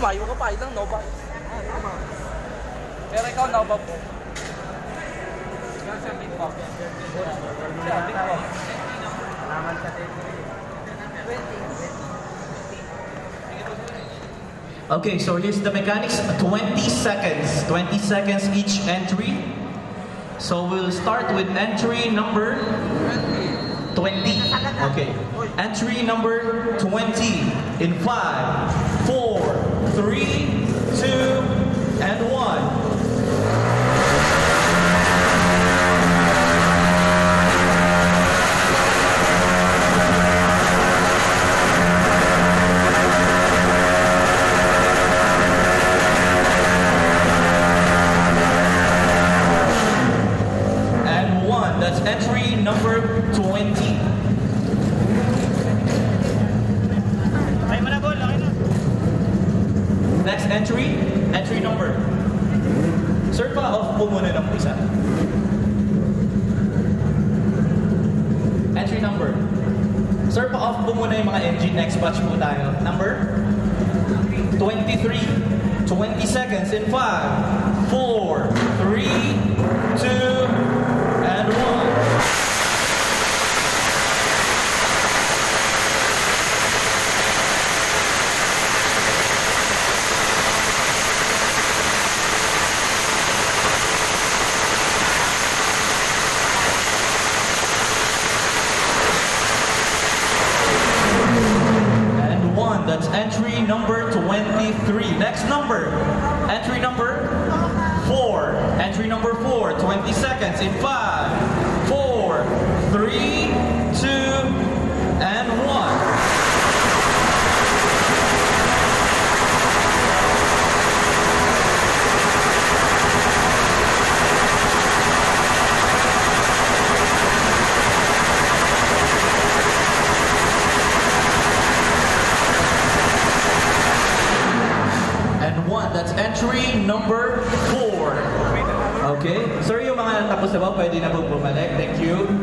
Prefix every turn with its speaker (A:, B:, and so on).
A: lumayo ka pa, ilang Nova. Pero ikaw Nova po. Siya big po. Siya big po.
B: Salamat sa 20.
C: Okay, so here's the mechanics. 20 seconds. 20 seconds each entry. So we'll start with entry number 20. Okay. Entry number 20 in 5, 4, 3, 2, and 1. That's entry number 20. Next entry, entry number. Sir, pa-off po muna ng isa. Entry number. Sir, pa-off po muna yung mga engine. Next batch po tayo. Number 23. 20 seconds in 5, 4, 3, 2, and 1. That's entry number 23. Next number, entry number 4. Entry number 4, 20 seconds in 5, 4, 3, 2, and 1. That's entry number 4. Okay? Sir, yung mga tapos na ba, pwede na po bumalik. Thank you.